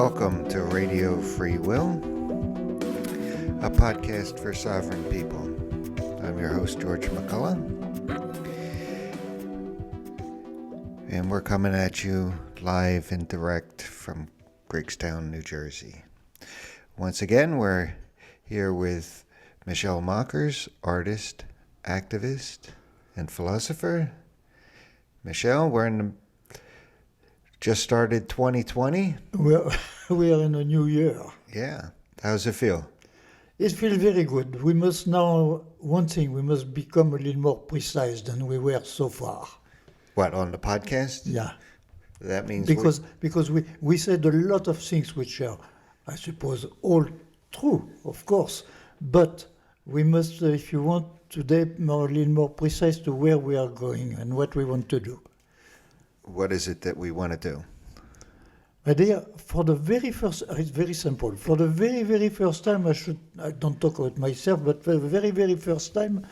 Welcome to Radio Free Will, a podcast for sovereign people. I'm your host, George McCullough, and we're coming at you live and direct from Greekstown, New Jersey. Once again, we're here with Michelle Mockers, artist, activist, and philosopher. Michelle, just started 2020. We are in a new year. Yeah. How's it feel? It feels very good. We must now, one thing, we must become a little more precise than we were so far. What, on the podcast? Yeah. That means because we said a lot of things which are, I suppose, all true, of course. But we must, if you want, today a little more precise to where we are going and what we want to do. What is it that we want to do? Idea for the very first, it's very simple. For the very, very first time, I don't talk about myself, but for the very, very first time,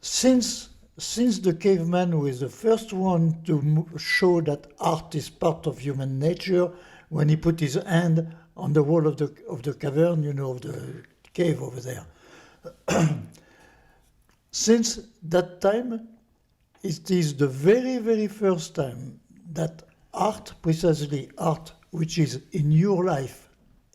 since the caveman, who is the first one to show that art is part of human nature, when he put his hand on the wall of the cavern, of the cave over there. Since that time, it is the very, very first time that art, precisely art, which is in your life,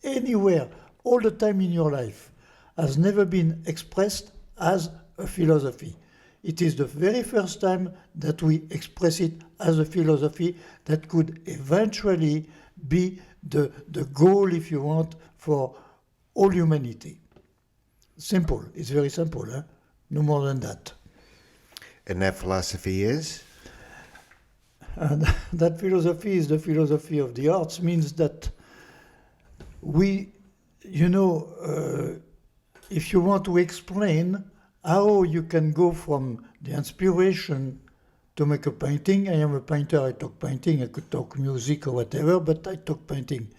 anywhere, all the time in your life, has never been expressed as a philosophy. It is the very first time that we express it as a philosophy that could eventually be the goal, if you want, for all humanity. Simple. It's very simple, huh? No more than that. And that philosophy is? And that philosophy is the philosophy of the arts, means that we, if you want to explain how you can go from the inspiration to make a painting. I am a painter, I talk painting, I could talk music or whatever, but I talk painting.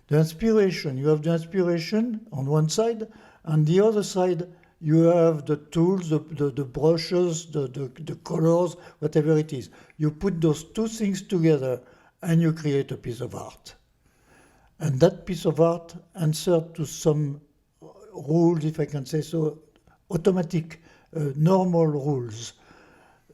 The inspiration, you have the inspiration on one side, and the other side you have the tools, the brushes, the colors, whatever it is. You put those two things together and you create a piece of art. And that piece of art answers to some rules, if I can say so, automatic, normal rules.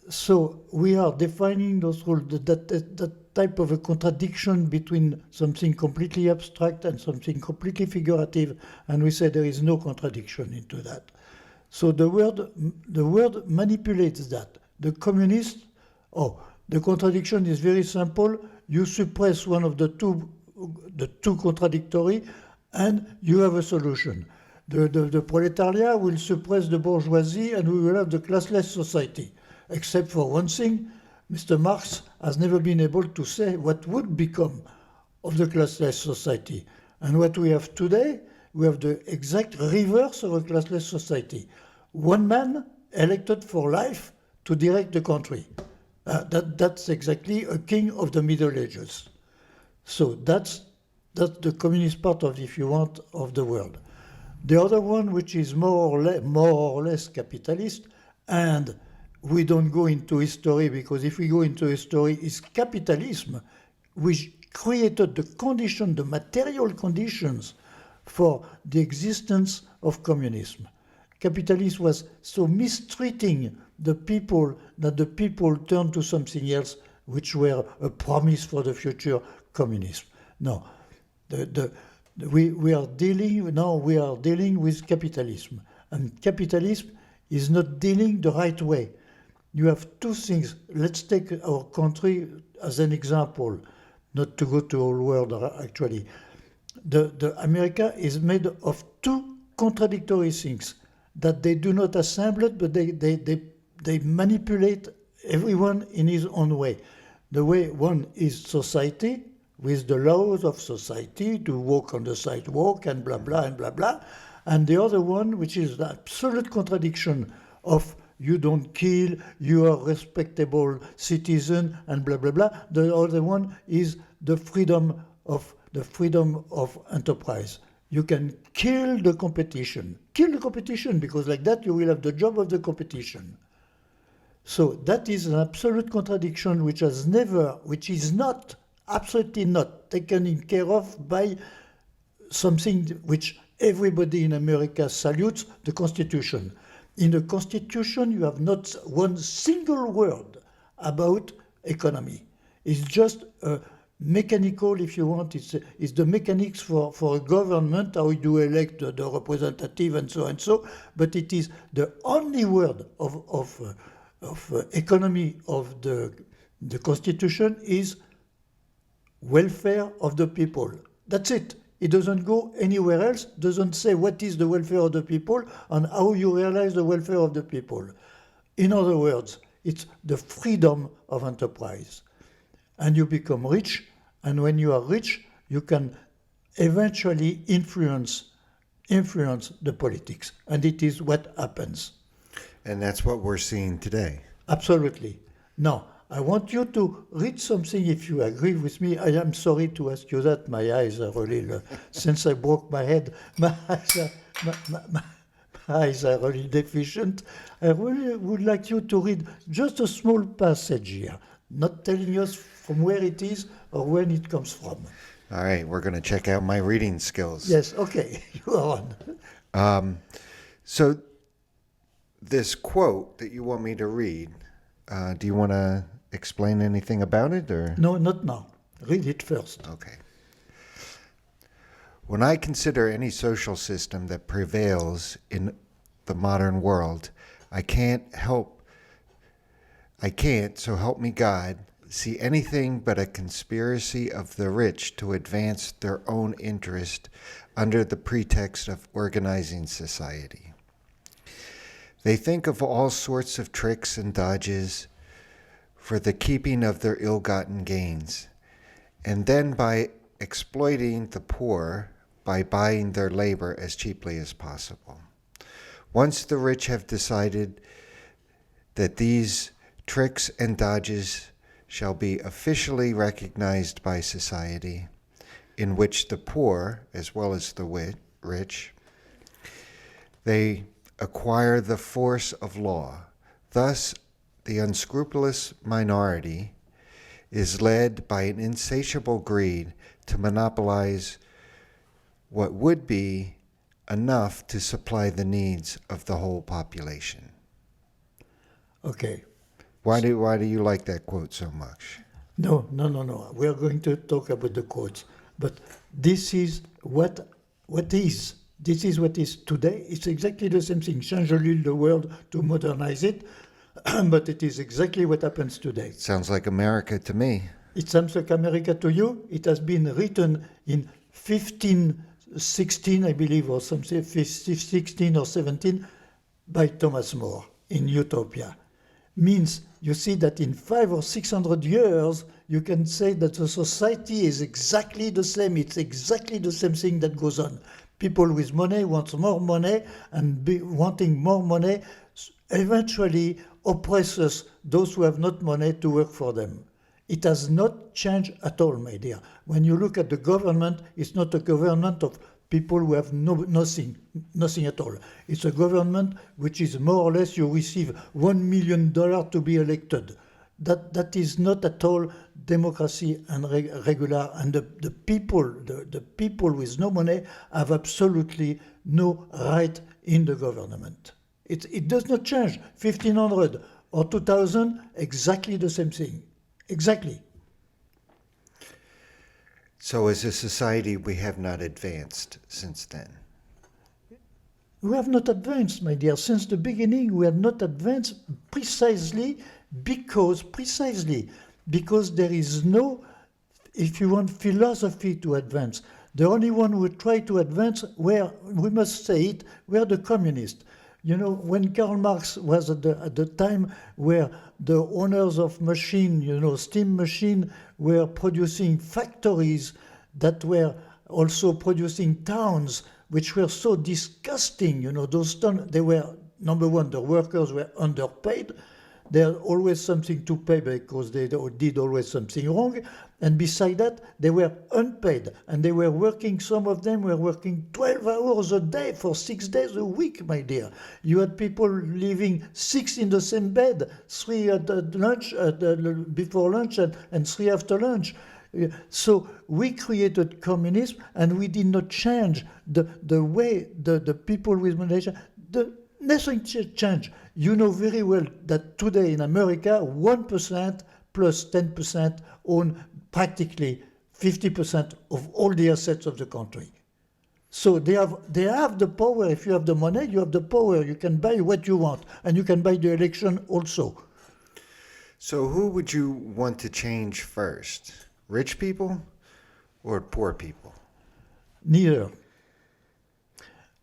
So we are defining those rules, that type of a contradiction between something completely abstract and something completely figurative, and we say there is no contradiction into that. So the word manipulates that. The contradiction is very simple. You suppress one of the two contradictory, and you have a solution. The proletariat will suppress the bourgeoisie, and we will have the classless society. Except for one thing, Mr. Marx has never been able to say what would become of the classless society. And what we have today, we have the exact reverse of a classless society. One man elected for life to direct the country. That's exactly a king of the Middle Ages. So that's the communist part of, if you want, of the world. The other one, which is more or less capitalist, and we don't go into history, because if we go into history, it's capitalism which created the material conditions for the existence of communism. Capitalism was so mistreating the people that the people turned to something else, which were a promise for the future communism. No, we are dealing with capitalism, and capitalism is not dealing the right way. You have two things. Let's take our country as an example, not to go to the whole world actually. The America is made of two contradictory things that they do not assemble it, but they manipulate everyone in his own way. The way one is society, with the laws of society, to walk on the sidewalk and blah, blah, and blah, blah. And the other one, which is the absolute contradiction of you don't kill, you are a respectable citizen, and blah, blah, blah. The other one is the freedom of enterprise. You can kill the competition, because like that you will have the job of the competition. So that is an absolute contradiction which is not absolutely not taken care of by something which everybody in America salutes, the Constitution. In the Constitution, you have not one single word about economy. It's just mechanical, if you want. It's the mechanics for a government, how you elect the representative and so and so. But it is the only word of economy of the Constitution is welfare of the people. That's it. It doesn't go anywhere else, doesn't say what is the welfare of the people and how you realize the welfare of the people. In other words, it's the freedom of enterprise. And you become rich, and when you are rich, you can eventually influence the politics. And it is what happens. And that's what we're seeing today. Absolutely. Now, I want you to read something if you agree with me. I am sorry to ask you that. My eyes are really, since I broke my head, my eyes are really deficient. I really would like you to read just a small passage here, not telling us from where it is or when it comes from. All right, we're going to check out my reading skills. Yes, okay, you are on. So this quote that you want me to read, do you want to explain anything about it, or? No, not now. Read it first. Okay. When I consider any social system that prevails in the modern world, I can't, so help me God, see anything but a conspiracy of the rich to advance their own interest under the pretext of organizing society. They think of all sorts of tricks and dodges for the keeping of their ill-gotten gains, and then by exploiting the poor by buying their labor as cheaply as possible. Once the rich have decided that these tricks and dodges shall be officially recognized by society, in which the poor, as well as the rich, they acquire the force of law. Thus, the unscrupulous minority is led by an insatiable greed to monopolize what would be enough to supply the needs of the whole population. Okay. Why do you like that quote so much? No. We are going to talk about the quotes. But this is what is. This is what is today. It's exactly the same thing. Change a little the world to modernize it. But it is exactly what happens today. Sounds like America to me. It sounds like America to you. It has been written in 1516, I believe, or something, 16 or 17, by Thomas More in Utopia. Means you see that in 500 or 600 years, you can say that the society is exactly the same. It's exactly the same thing that goes on. People with money want more money, and wanting more money eventually oppresses those who have not money to work for them. It has not changed at all, my dear. When you look at the government, it's not a government of people who have nothing at all. It's a government which is more or less you receive $1 million to be elected. That is not at all democracy and regular. And the people with no money have absolutely no right in the government. It does not change. 1500 or 2000, exactly the same thing. Exactly. So as a society, we have not advanced since then. We have not advanced, my dear. Since the beginning, we have not advanced precisely because there is no, if you want, philosophy to advance. The only one who tried to advance were, we must say it, were the communists. You know, when Karl Marx was at the time where the owners of machine, steam machine, were producing factories that were also producing towns, which were so disgusting, those towns, they were, number one, the workers were underpaid. They had always something to pay because they did always something wrong. And beside that, they were unpaid. And they were working, some of them were working 12 hours a day for 6 days a week, my dear. You had people living 6 in the same bed, 3 at lunch, before lunch and 3 after lunch. So we created communism, and we did not change the way the people with money. Nothing changed. You know very well that today in America, 1% plus 10% own practically 50% of all the assets of the country. So they have the power. If you have the money, you have the power. You can buy what you want, and you can buy the election also. So who would you want to change first? Rich people or poor people? Neither.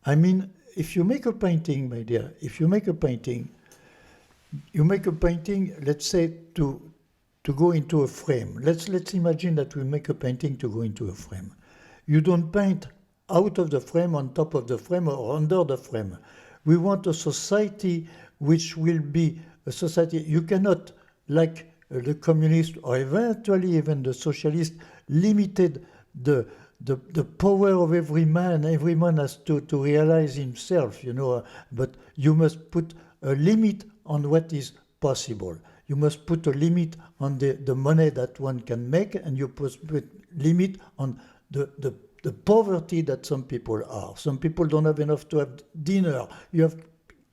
I mean, if you make a painting, my dear, if you make a painting, let's say, to go into a frame. Let's imagine that we make a painting to go into a frame. You don't paint out of the frame, on top of the frame, or under the frame. We want a society which will be a society. You cannot, like the communist or eventually even the socialist, limited the power of every man. Every man has to realize himself, but you must put a limit on what is possible. You must put a limit on the money that one can make, and you must put limit on the poverty that some people are. Some people don't have enough to have dinner. You have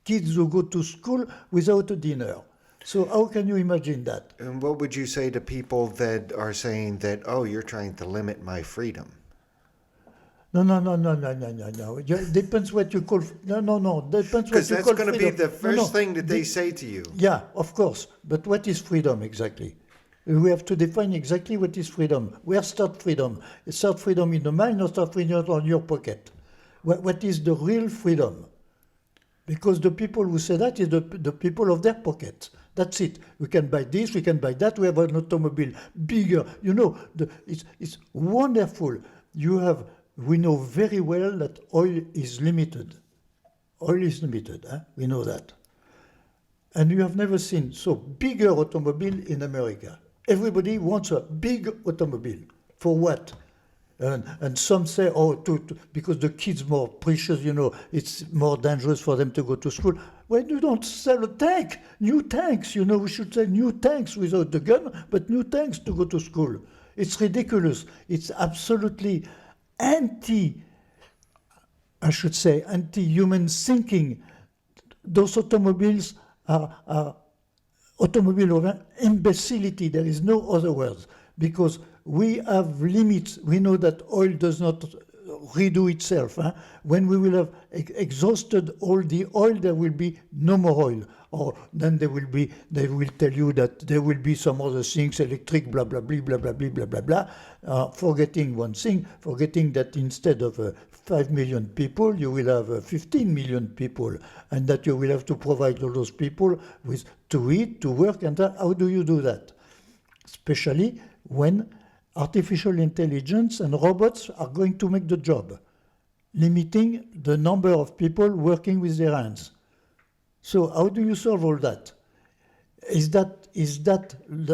kids who go to school without a dinner. So how can you imagine that? And what would you say to people that are saying that, oh, you're trying to limit my freedom? No. Depends what you call. No. Depends what you call freedom. Because that's going to be the first thing that they say to you. Yeah, of course. But what is freedom exactly? We have to define exactly what is freedom. Where start freedom? Start freedom in the mind, or start freedom on your pocket? What is the real freedom? Because the people who say that is the people of their pockets. That's it. We can buy this, we can buy that. We have an automobile bigger. It's wonderful. We know very well that oil is limited. Oil is limited. We know that. And you have never seen so bigger automobile in America. Everybody wants a big automobile. For what? And some say, because the kids more precious, it's more dangerous for them to go to school. When you don't sell a tank, new tanks, we should say new tanks without the gun, but new tanks to go to school. It's ridiculous. It's absolutely anti-human thinking. Those automobiles are automobile of imbecility. There is no other words, because we have limits. We know that oil does not redo itself. When we will have exhausted all the oil, there will be no more oil. Or then they will tell you that there will be some other things, electric, blah, blah, blah, blah, blah, blah, blah, blah, blah. Forgetting one thing, forgetting that instead of 5 million people, you will have 15 million people, and that you will have to provide all those people with to eat, to work, and how do you do that? Especially when artificial intelligence and robots are going to make the job, limiting the number of people working with their hands. So how do you solve all that? Is that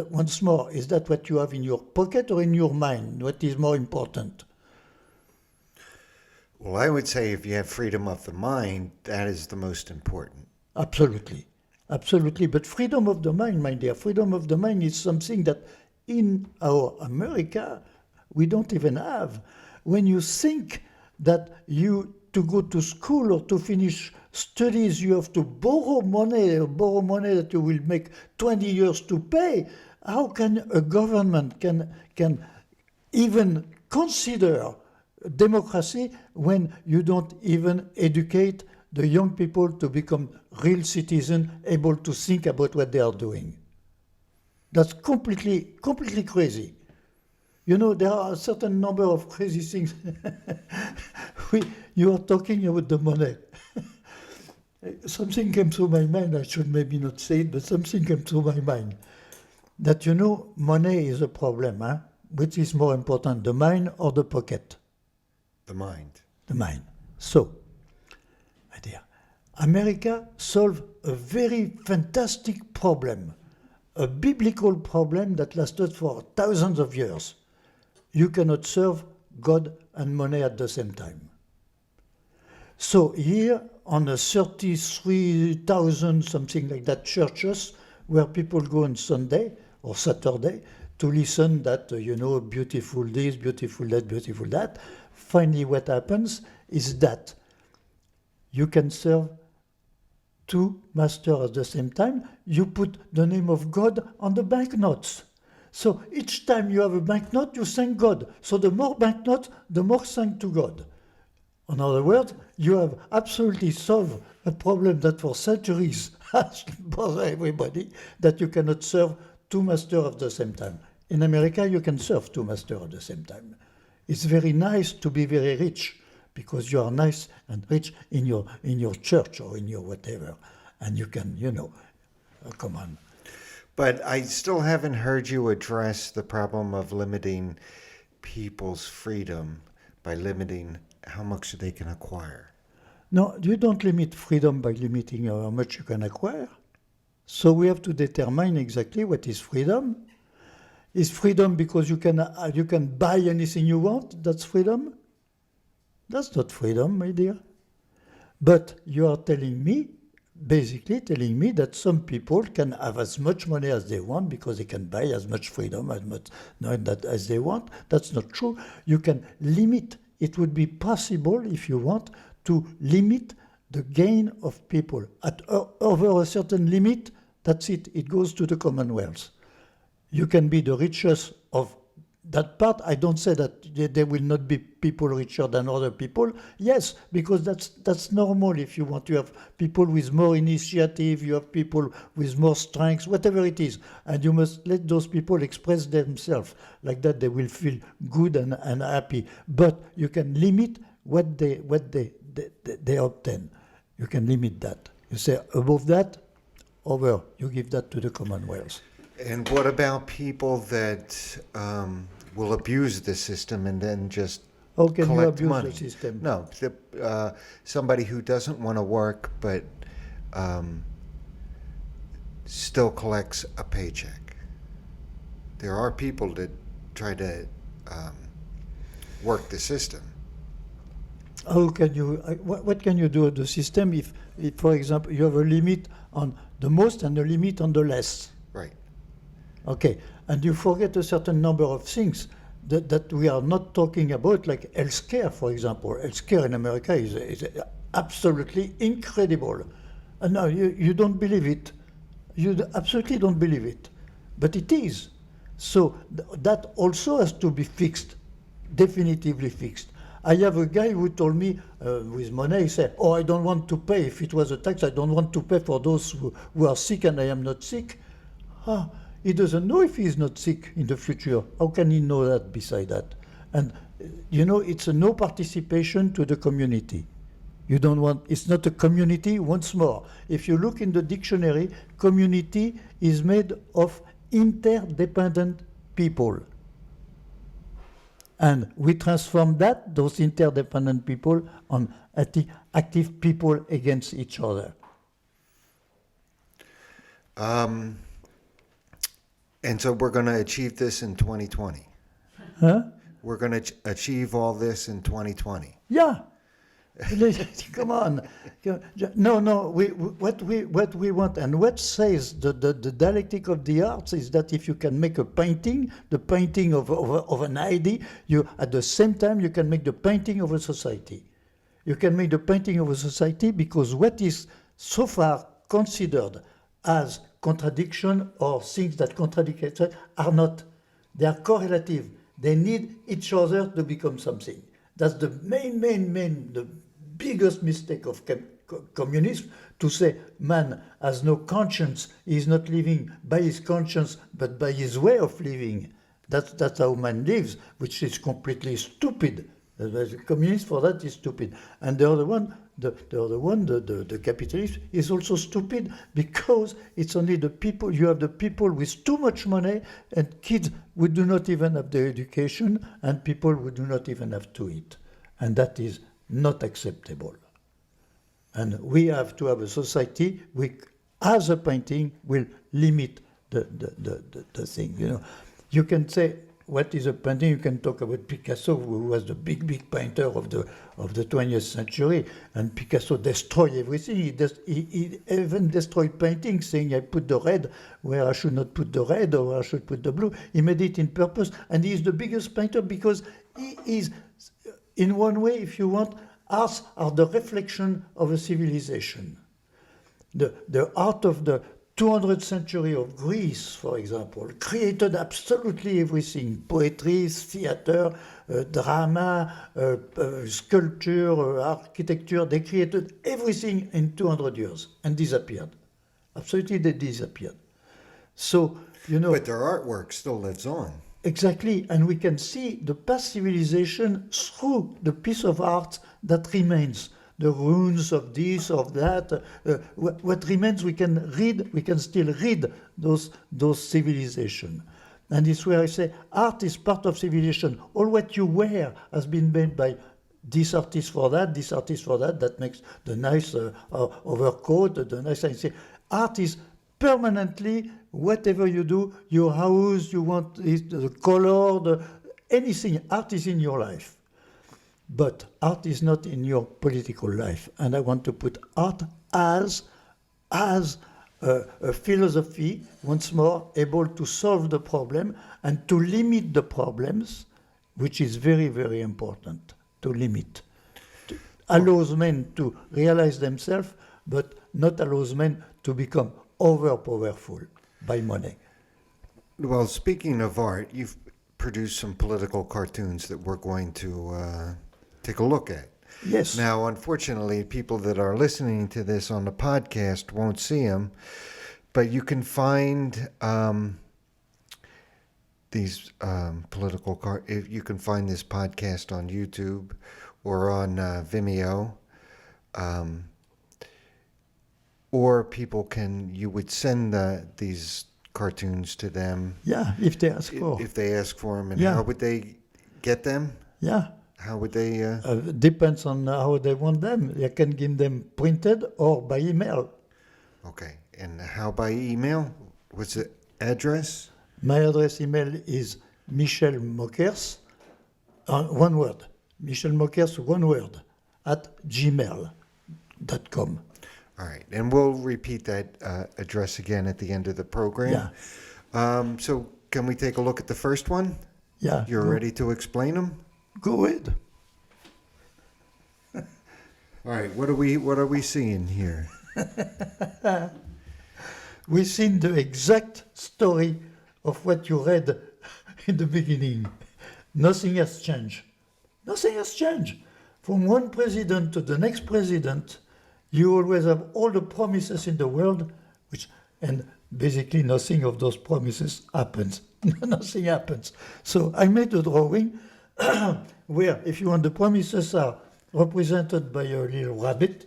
once more, is that what you have in your pocket or in your mind? What is more important? Well, I would say if you have freedom of the mind, that is the most important. Absolutely. But freedom of the mind, my dear, freedom of the mind is something that in our America we don't even have. When you think that to go to school or to finish studies, you have to borrow money that you will make 20 years to pay. How can a government can even consider democracy when you don't even educate the young people to become real citizens, able to think about what they are doing? That's completely crazy. There are a certain number of crazy things. You are talking about the money. Something came through my mind. I should maybe not say it, but something came through my mind. That money is a problem. Which is more important, the mind or the pocket? The mind. The mind. So, my dear, America solved a very fantastic problem, a biblical problem that lasted for thousands of years. You cannot serve God and money at the same time. So here, on the 33,000, something like that, churches, where people go on Sunday or Saturday to listen that, beautiful this, beautiful that, beautiful that. Finally, what happens is that you can serve two masters at the same time. You put the name of God on the banknotes. So each time you have a banknote, you thank God. So the more banknotes, the more thank to God. In other words, you have absolutely solved a problem that for centuries has bothered everybody, that you cannot serve two masters at the same time. In America, you can serve two masters at the same time. It's very nice to be very rich, because you are nice and rich in your church or in your whatever, and you can, come on. But I still haven't heard you address the problem of limiting people's freedom by limiting how much they can acquire. No, you don't limit freedom by limiting how much you can acquire. So we have to determine exactly what is freedom. Is freedom because you can buy anything you want? That's freedom? That's not freedom, my dear. But you are basically telling me that some people can have as much money as they want because they can buy as much freedom as they want. That's not true. You can limit. It would be possible, if you want, to limit the gain of people. Over a certain limit, that's it. It goes to the Commonwealth. You can be the richest of that part. I don't say that there will not be people richer than other people. Yes, because that's normal. If you want, you have people with more initiative, you have people with more strength, whatever it is, and you must let those people express themselves. Like that, they will feel good and happy. But you can limit what they obtain. You can limit that. You say above that, over. You give that to the Commonwealth. And what about people that will abuse the system and then just How can you collect abuse money? the system? No, somebody who doesn't want to work but still collects a paycheck. There are people that try to work the system. How can you? What can you do with the system if, for example, you have a limit on the most and a limit on the less? Right. Okay, and you forget a certain number of things that we are not talking about, like healthcare, for example. Healthcare in America is absolutely incredible. And now you don't believe it. You absolutely don't believe it. But it is. So that also has to be fixed, definitively fixed. I have a guy who told me with money, he said, "Oh, I don't want to pay. If it was a tax, I don't want to pay for those who are sick and I am not sick." He doesn't know if he is not sick in the future. How can he know that beside that? And, it's a no participation to the community. It's not a community, once more. If you look in the dictionary, community is made of interdependent people. And we transform those interdependent people, on active people against each other. And so we're going to achieve this in 2020. Huh? We're going to achieve all this in 2020. Yeah. Come on. No. What we want, and what says the dialectic of the arts, is that if you can make a painting, the painting of an idea, at the same time you can make the painting of a society. You can make the painting of a society because what is so far considered as contradiction or things that contradict each other are not. They are correlative. They need each other to become something. That's the the biggest mistake of communism, to say man has no conscience. He is not living by his conscience, but by his way of living. That's how man lives, which is completely stupid. The communist for that is stupid. And the other one, the capitalist, is also stupid because it's only the people. You have the people with too much money and kids who do not even have the education and people who do not even have to eat. And that is not acceptable. And we have to have a society which, as a painting, will limit the thing. You can say what is a painting? You can talk about Picasso, who was the big painter of the 20th century, and Picasso destroyed everything. He even destroyed paintings, saying, "I put the red where I should not put the red, or I should put the blue." He made it in purpose, and he is the biggest painter because he is, in one way, if you want, arts are the reflection of a civilization. The art of the 200th century of Greece, for example, created absolutely everything: poetry, theater, drama, sculpture, architecture. They created everything in 200 years and disappeared. Absolutely, they disappeared. So, But their artwork still lives on. exactly, and we can see the past civilization through the piece of art that remains. The ruins of this, of that, what remains, we can read, we can still read those civilizations. And it's where I say art is part of civilization. All what you wear has been made by this artist for that, this artist for that. That makes the nice overcoat, the nice. I say art is permanently, whatever you do, your house, you want the color, anything. Art is in your life. But art is not in your political life. And I want to put art as a philosophy, once more, able to solve the problem and to limit the problems, which is very, very important, to limit. Allows men to realize themselves, but not allows men to become over-powerful by money. Well, speaking of art, you've produced some political cartoons that we're going to take a look at. Yes. Now, unfortunately, people that are listening to this on the podcast won't see them, but you can find these if you can find this podcast on YouTube or on Vimeo, or you would send these cartoons to them. Yeah, if they ask for. If they ask for them, and Yeah. how would they get them? Yeah. How would they? Depends on how they want them. You can give them printed or by email. Okay, and how by email? What's the address? My address email is Michel Mokers, one word. Michel Mokers, one word, at gmail.com. All right, and we'll repeat that address again at the end of the program. Yeah. So can we take a look at the first one? Yeah. You're ready to explain them? Go ahead. All right, what are we seeing here? We've seen the exact story of what you read in the beginning. Nothing has changed. Nothing has changed. From one president to the next president, you always have all the promises in the world, and basically nothing of those promises happens. Nothing happens. So I made a drawing where, if you want, the promises are represented by a little rabbit,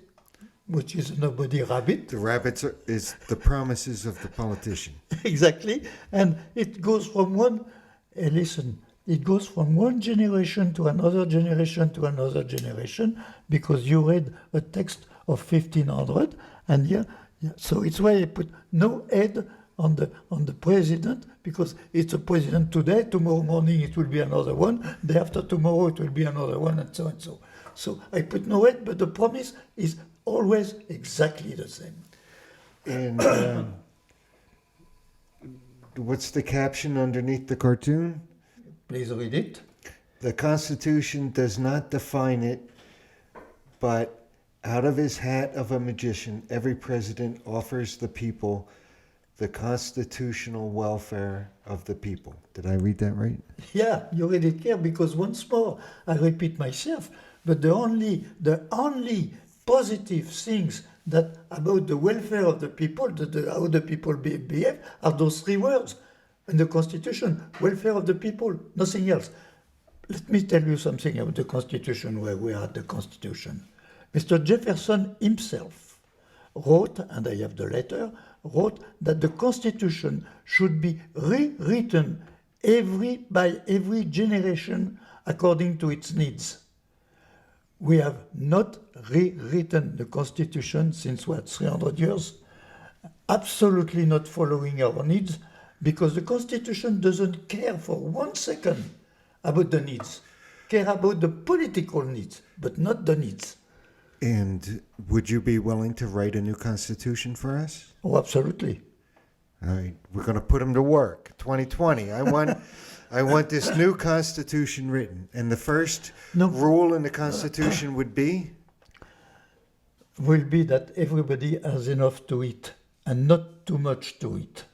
which is nobody rabbit. The rabbits is the promises of the politician. Exactly. And it goes from it goes from one generation to another generation to another generation, because you read a text of 1500, and so it's why I put no head on the president, because it's a president today, tomorrow morning it will be another one, day after tomorrow it will be another one, and so and so. So I put no head, but the promise is always exactly the same. And what's the caption underneath the cartoon? Please read it. The Constitution does not define it, but out of his hat of a magician, every president offers the people the constitutional welfare of the people. Did I read that right? Yeah, you read it here, because once more, I repeat myself, but the only positive things that about the welfare of the people, how the people behave, are those three words in the Constitution: welfare of the people, nothing else. Let me tell you something about the Constitution, where we are at the Constitution. Mr. Jefferson himself wrote, and I have the letter, wrote that the Constitution should be rewritten by every generation according to its needs. We have not rewritten the Constitution since, 300 years? Absolutely not following our needs, because the Constitution doesn't care for 1 second about the needs, care about the political needs, but not the needs. And would you be willing to write a new constitution for us? Oh, absolutely. All right, we're going to put them to work. 2020. I want this new constitution written. And the first No. rule in the constitution would be? Will be that everybody has enough to eat and not too much to eat.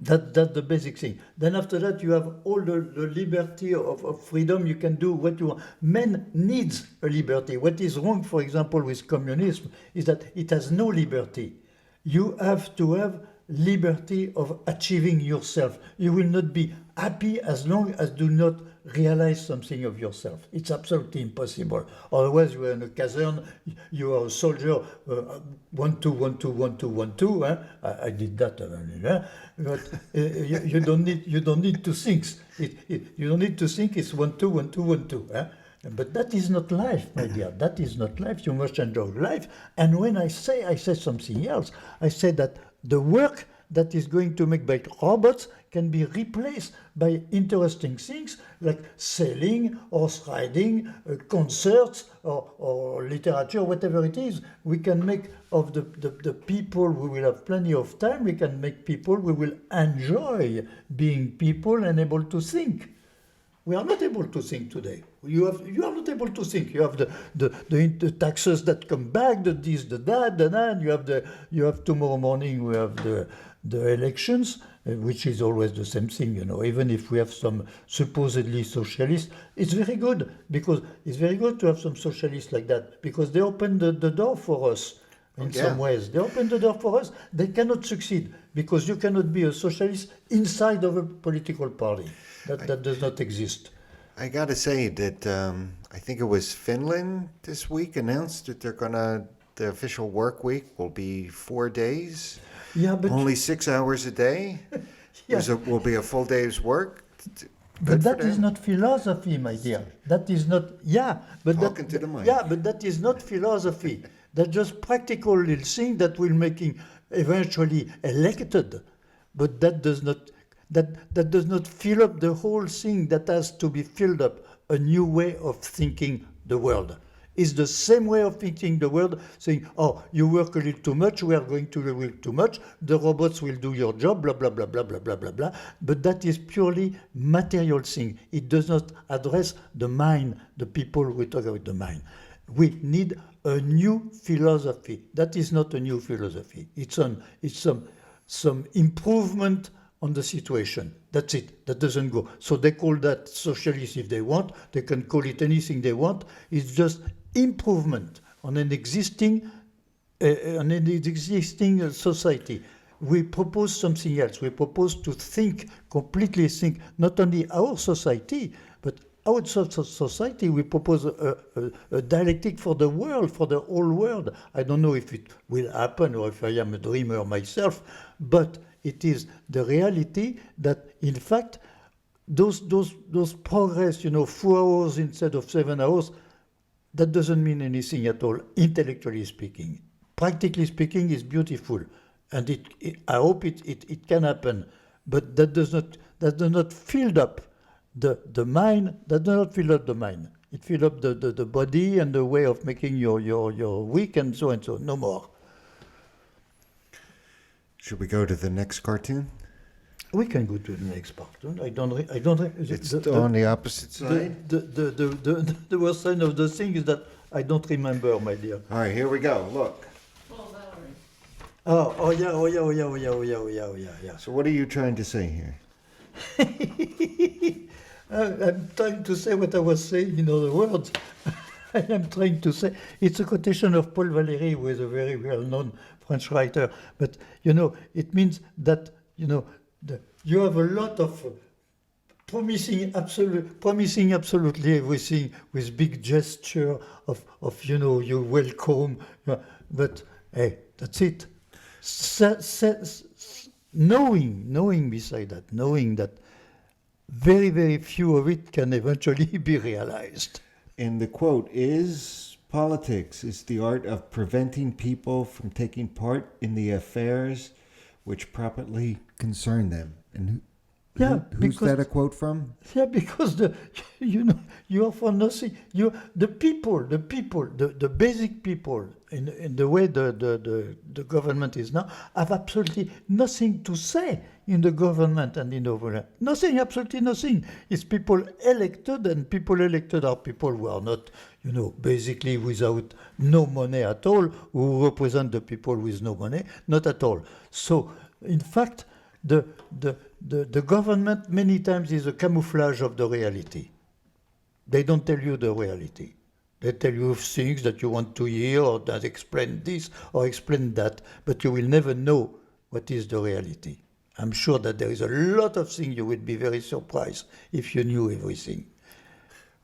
That's the basic thing. Then after that, you have all the liberty of freedom. You can do what you want. Man needs a liberty. What is wrong, for example, with communism is that it has no liberty. You have to have liberty of achieving yourself. You will not be happy as long as do not realize something of yourself. It's absolutely impossible. Otherwise, you are in a caserne, you are a soldier, 1, 2, 1, 2, 1, 2, 1, 2. I did that, but you don't need to think. You don't need to think. It's 1, 2, 1, 2, 1, 2. But that is not life, my dear. That is not life. You must enjoy life. And when I say something else. I say that the work that is going to make by robots can be replaced by interesting things like sailing, horse riding, concerts, or literature, whatever it is. We can make of the people who will have plenty of time, we can make people who will enjoy being people and able to think. We are not able to think today. You are not able to think. You have the taxes that come back, the this, the that, the that. You have tomorrow morning. We have the elections, which is always the same thing. Even if we have some supposedly socialists, it's very good because it's very good to have some socialists like that because they open the door for us. In some ways, they open the door for us. They cannot succeed because you cannot be a socialist inside of a political party. That does not exist. I got to say that I think it was Finland this week announced that the official work week will be 4 days. Yeah, but only 6 hours a day. Yeah. Will be a full day's work. But that is not philosophy, my dear. That is not. Yeah, but Talking to the mic. Yeah, but that is not philosophy. That's just practical little thing that will make him eventually elected. But that does not. That does not fill up the whole thing that has to be filled up. A new way of thinking the world. It's the same way of thinking the world, saying, oh, you work a little too much, we are going to work too much, the robots will do your job, blah, blah, blah, blah, blah, blah, blah, blah. But that is purely material thing. It does not address the mind, the people who talk about the mind. We need a new philosophy. That is not a new philosophy. It's some improvement on the situation. That's it. That doesn't go. So they call that socialist if they want. They can call it anything they want. It's just improvement on an existing society. We propose something else. We propose to completely think, not only our society, but outside society. We propose a dialectic for the world, for the whole world. I don't know if it will happen or if I am a dreamer myself, but it is the reality that, in fact, those progress, 4 hours instead of 7 hours, that doesn't mean anything at all, intellectually speaking. Practically speaking, it's beautiful, and I hope it can happen, but that does not fill up the mind. That does not fill up the mind. It fills up the body and the way of making your week and so. No more. Should we go to the next cartoon? We can go to the next part. I don't. It's on the opposite side. The worst sign of the thing is that I don't remember, my dear. All right, here we go. Look. Oh yeah. So what are you trying to say here? I'm trying to say what I was saying in other words. I am trying to say it's a quotation of Paul Valéry, who is a very well-known French writer. But it means that you have a lot of promising absolutely everything with big gesture of you welcome, but hey, that's it. Knowing beside that, knowing that very, very few of it can eventually be realized. And the quote is, politics is the art of preventing people from taking part in the affairs which properly concern them? And Yeah, who's because that a quote from? yeah, because you are for nothing. The basic people in the way the government is now have absolutely nothing to say in the government and in the government. Nothing, absolutely nothing. It's people elected, and people elected are people who are not, basically without no money at all, who represent the people with no money, not at all. So, in fact, the government many times is a camouflage of the reality. They don't tell you the reality. They tell you things that you want to hear or that explain this or explain that, but you will never know what is the reality. I'm sure that there is a lot of things you would be very surprised if you knew everything.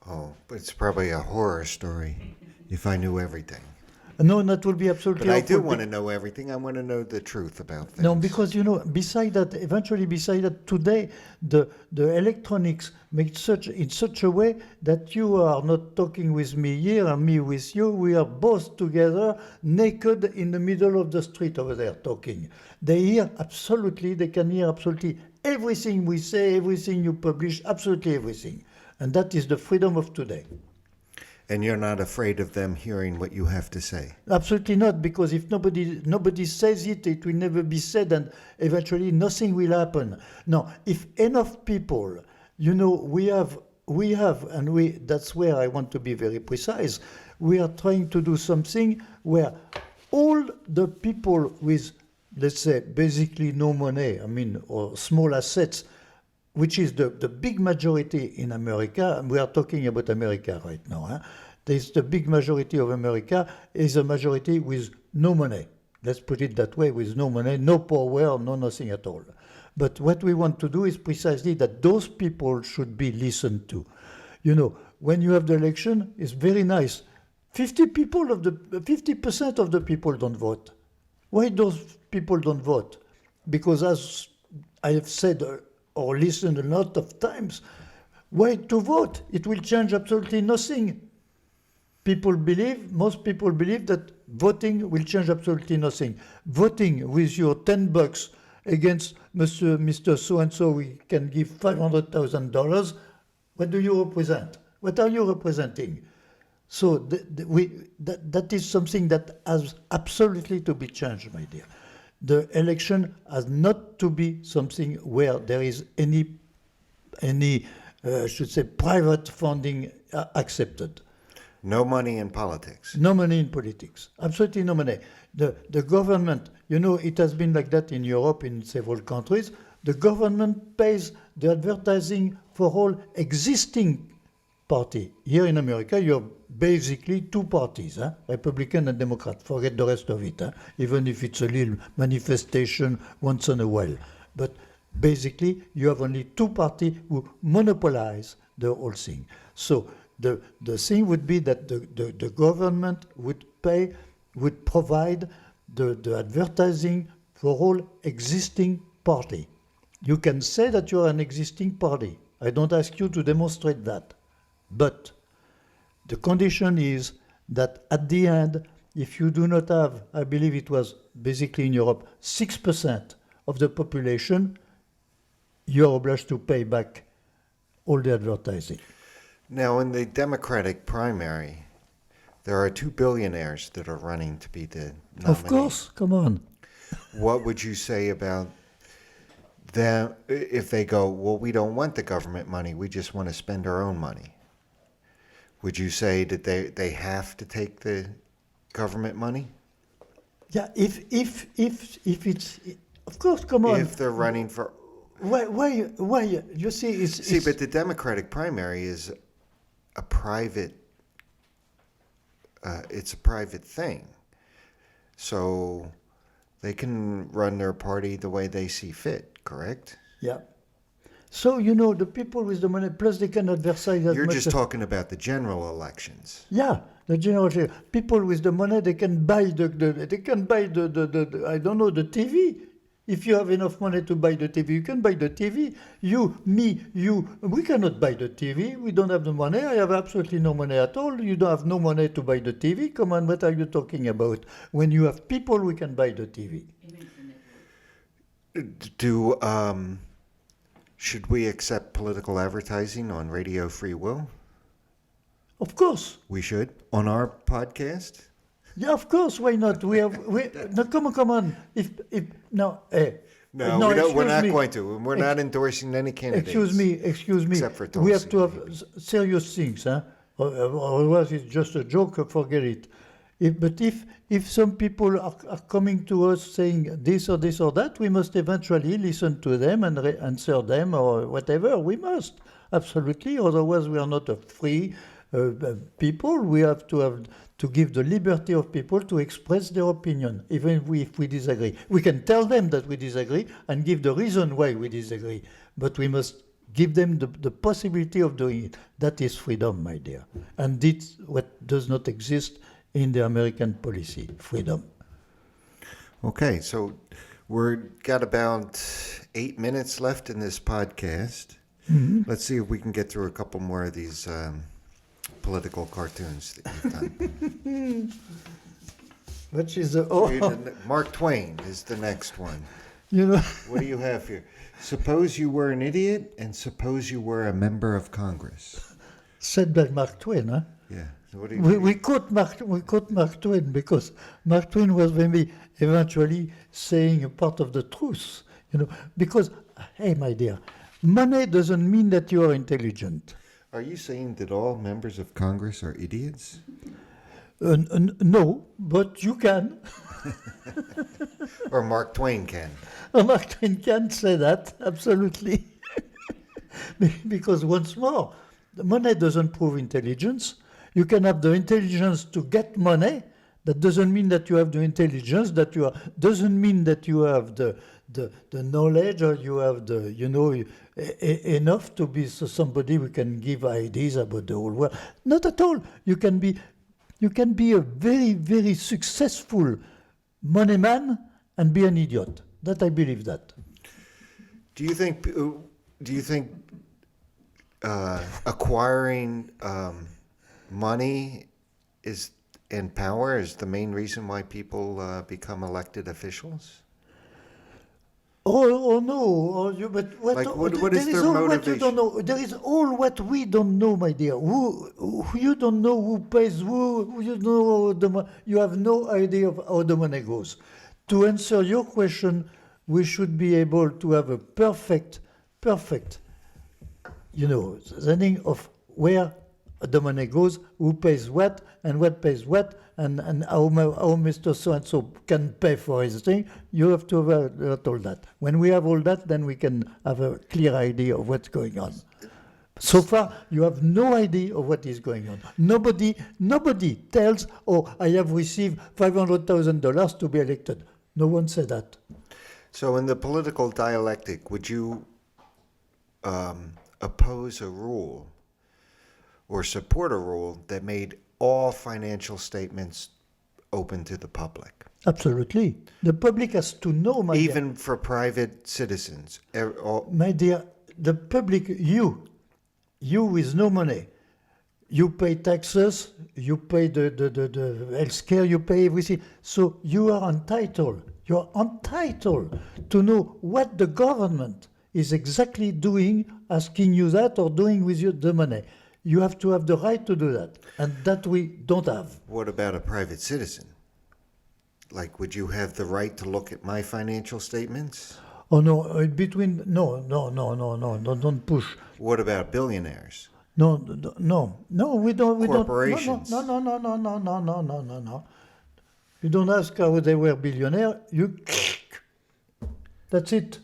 Oh, but it's probably a horror story if I knew everything. No, that will be absolutely But I do awful. want to know everything. I want to know the truth about things. No, because beside that, today, the electronics make in such a way that you are not talking with me here and me with you. We are both together, naked in the middle of the street over there talking. They can hear absolutely everything we say, everything you publish, absolutely everything. And that is the freedom of today. And you're not afraid of them hearing what you have to say? Absolutely not, because if nobody says it, it will never be said, and eventually nothing will happen. No, if enough people, we have, that's where I want to be very precise. We are trying to do something where all the people with, let's say, basically no money, or small assets, which is the big majority in America, and we are talking about America right now. There's the big majority of America is a majority with no money. Let's put it that way, with no money, no power, no nothing at all. But what we want to do is precisely that those people should be listened to. When you have the election, it's very nice. 50% of the people don't vote. Why those people don't vote? Because as I have said or listened a lot of times, why to vote? It will change absolutely nothing. Most people believe that voting will change absolutely nothing. Voting with your $10 against Mr. So-and-so, we can give $500,000. What do you represent? What are you representing? So that is something that has absolutely to be changed, my dear. The election has not to be something where there is any private funding accepted. No money in politics. No money in politics. Absolutely no money. The government, it has been like that in Europe, in several countries. The government pays the advertising for all existing party. Here in America, you have basically two parties, Republican and Democrat. Forget the rest of it, even if it's a little manifestation once in a while. But basically, you have only two parties who monopolize the whole thing. So the thing would be that the government would provide the advertising for all existing party. You can say that you are an existing party. I don't ask you to demonstrate that. But the condition is that at the end, if you do not have, I believe it was basically in Europe, 6% of the population, you're obliged to pay back all the advertising. Now, in the Democratic primary, there are two billionaires that are running to be the nominee. Of course, come on. What would you say about them if they go, well, we don't want the government money, we just want to spend our own money? Would you say that they have to take the government money? Yeah, if it's, of course, come on. If they're running for... Why? You see, but the Democratic primary is a private... it's a private thing. So they can run their party the way they see fit, correct? Yeah. So, the people with the money, plus they can advertise as You're much just as, talking about the general elections. Yeah, the general people with the money, they can buy the I don't know, the TV. If you have enough money to buy the TV, you can buy the TV. We cannot buy the TV. We don't have the money. I have absolutely no money at all. You don't have no money to buy the TV. Come on, what are you talking about? When you have people, we can buy the TV. Should we accept political advertising on Radio Free Will? Of course. We should on our podcast. Yeah, of course. Why not? No, come on. If no, No, we don't. We're excuse not me. going to. We're not endorsing any candidates. Excuse me. Except for We have Tulsi, to have serious things, huh? Otherwise, it's just a joke. Forget it. If some people are coming to us saying this or this or that, we must eventually listen to them and answer them or whatever. We must absolutely. Otherwise, we are not a free people. We have to give the liberty of people to express their opinion, even if we disagree. We can tell them that we disagree and give the reason why we disagree, but we must give them the possibility of doing it. That is freedom, my dear. And that's what does not exist in the American policy, freedom. Okay, so we're got about 8 minutes left in this podcast. Mm-hmm. Let's see if we can get through a couple more of these political cartoons that you've done. Which is Mark Twain is the next one. you know, What do you have here? Suppose you were an idiot, and suppose you were a member of Congress. said by Mark Twain, huh? Yeah. So what do you, We quote Mark Twain because Mark Twain was maybe eventually saying a part of the truth, because, hey, my dear, money doesn't mean that you are intelligent. Are you saying that all members of Congress are idiots? No, but you can. Or Mark Twain can? Mark Twain can say that, absolutely. Because once more, the money doesn't prove intelligence. You can have the intelligence to get money. That doesn't mean that you have the intelligence, doesn't mean that you have the knowledge or you have enough to be somebody who can give ideas about the whole world. Not at all. You can be a very, very successful money man and be an idiot. That I believe that. Do you think acquiring money and power is the main reason why people become elected officials? Oh no! But What is there their all what you motivation? don't know. There is all what we don't know, my dear. Who you don't know who pays who. You know you have no idea of how the money goes. To answer your question, we should be able to have a perfect, understanding of where the money goes, who pays what, and what pays what, and how Mr. So-and-so can pay for his thing. You have to have all that. When we have all that, then we can have a clear idea of what's going on. So far, you have no idea of what is going on. Nobody tells, oh, I have received $500,000 to be elected. No one said that. So in the political dialectic, would you oppose a rule or support a rule that made all financial statements open to the public? Absolutely. The public has to know, my dear. Even for private citizens? My dear, the public, you with no money, you pay taxes, you pay the health care, you pay everything. So you are entitled to know what the government is exactly doing, asking you that, or doing with you the money. You have to have the right to do that, and that we don't have. What about a private citizen? Like, would you have the right to look at my financial statements? Oh no, no, don't push. What about billionaires? No, we don't. Corporations. No. You don't ask how they were billionaire. That's it.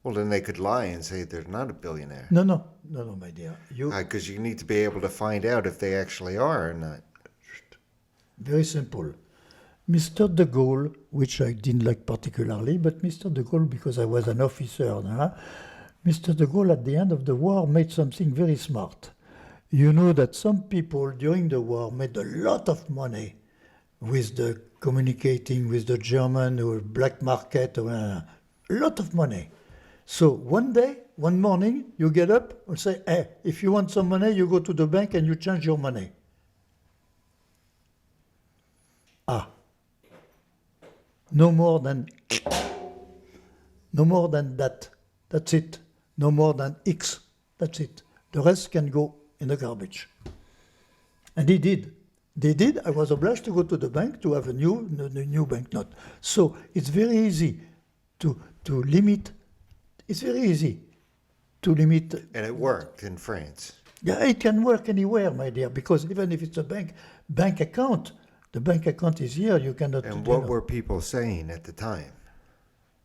Well, then they could lie and say they're not a billionaire. No, my dear. Because you need to be able to find out if they actually are or not. Very simple. Mr. de Gaulle, which I didn't like particularly, but Mr. de Gaulle, because I was an officer, Mr. de Gaulle at the end of the war made something very smart. You know that some people during the war made a lot of money with the communicating with the German or black market, a lot of money. So one morning, you get up and say, hey, if you want some money, you go to the bank and you change your money. No more than no more than that. That's it. No more than X. That's it. The rest can go in the garbage. And he did. They did. I was obliged to go to the bank to have a new banknote. So it's very easy to limit. It's very easy to limit. And it worked in France. Yeah, it can work anywhere, my dear, because even if it's a bank account, the bank account is here. You cannot. And what were people saying at the time?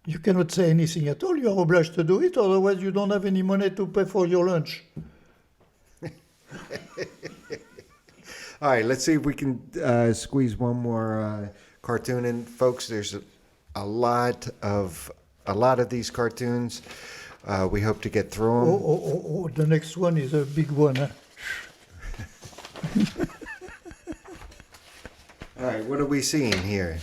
You cannot say anything at all. You are obliged to do it, otherwise you don't have any money to pay for your lunch. All right, let's see if we can squeeze one more cartoon in, folks. There's a lot of these cartoons. We hope to get through them. Oh, the next one is a big one. Huh? All right, what are we seeing here?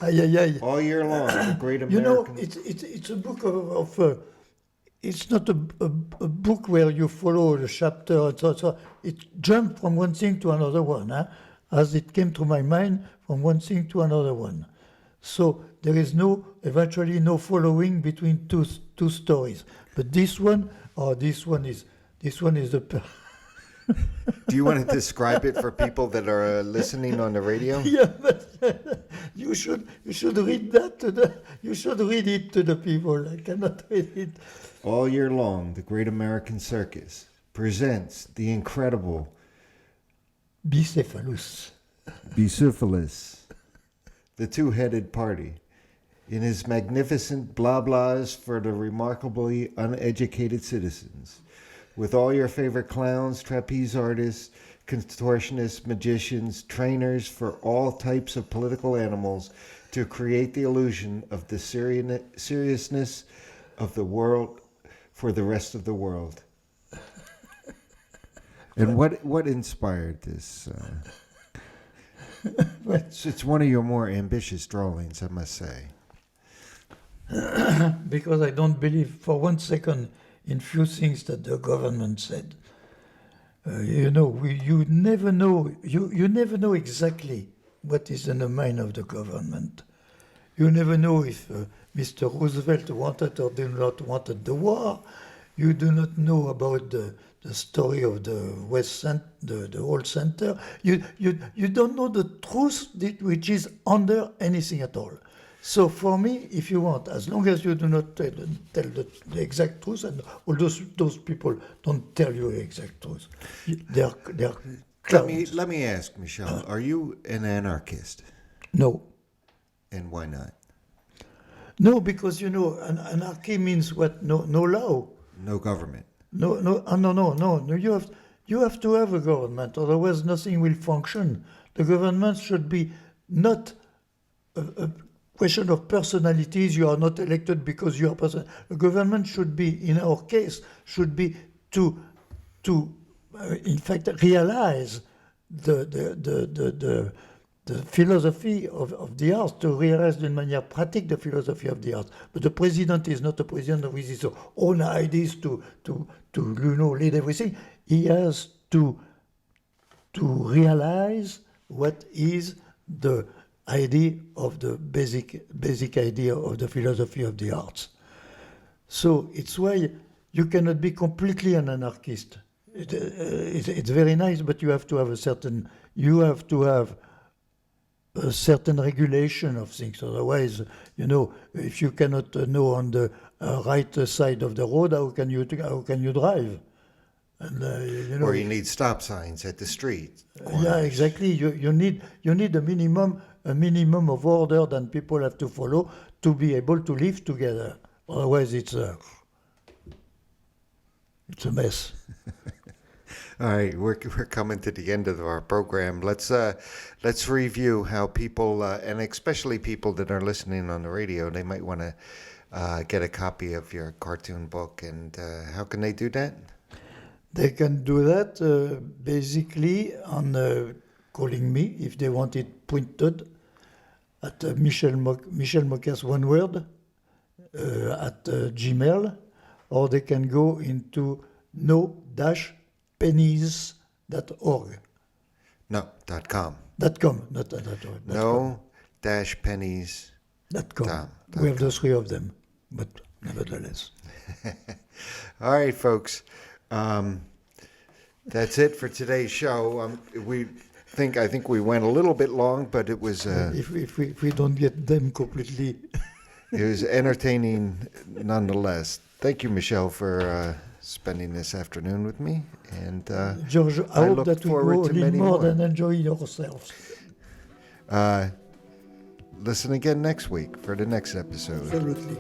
Ay, ay, ay. All year long, the Great American. You know, it's a book of it's not a book where you follow the chapter and so. It jumped from one thing to another one, huh? As it came to my mind from one thing to another one. So there is eventually no following between two stories. But this one is the. Do you want to describe it for people that are listening on the radio? Yeah, but you should read that you should read it to the people. I cannot read it. All year long, the Great American Circus presents the incredible Bicephalous. Bicephalous, the two-headed party, in his magnificent blah-blahs for the remarkably uneducated citizens, with all your favorite clowns, trapeze artists, contortionists, magicians, trainers for all types of political animals to create the illusion of the seriousness of the world for the rest of the world. And what inspired this? It's one of your more ambitious drawings, I must say. Because I don't believe for one second in few things that the government said. You never know. You never know exactly what is in the mind of the government. You never know if Mr. Roosevelt wanted or did not wanted the war. You do not know about the story of the West Center, the old center. You don't know the truth which is under anything at all. So for me, if you want, as long as you do not tell the exact truth, and all those people don't tell you the exact truth, they're clowns. Let me ask, Michel, are you an anarchist? No. And why not? No, because anarchy means what? No law. No government. No. You have to have a government, otherwise nothing will function. The government should be not a question of personalities. You are not elected because you are person. A government should be, in our case, should be to in fact realize the philosophy of the arts, to realize d'une manière pratique the philosophy of the arts. But the president is not a president with his own ideas to lead everything. He has to realize what is the idea of the basic idea of the philosophy of the arts. So it's why you cannot be completely an anarchist. It's very nice, but you have to have a certain regulation of things. Otherwise, if you cannot know on the right side of the road, how can you drive? And or you need stop signs at the street corners. Yeah, exactly. You need a minimum of order that people have to follow to be able to live together. Otherwise, it's a mess. All right, we're coming to the end of our program. Let's review how people, and especially people that are listening on the radio, they might want to get a copy of your cartoon book. And how can they do that? They can do that basically on calling me if they want it printed at Michel Mokas, one word, at Gmail, or they can go into no-pennies.org. No, .com. .com, not .org. No-pennies.org. .com. .com. We have the three of them, but nevertheless. All right, folks. That's it for today's show. I think we went a little bit long, but it was If we don't get them completely. it was entertaining nonetheless. Thank you, Michel, for spending this afternoon with me. And George, I hope look that we forward go to a little many more more. than enjoying ourselves. Listen again next week for the next episode. Absolutely.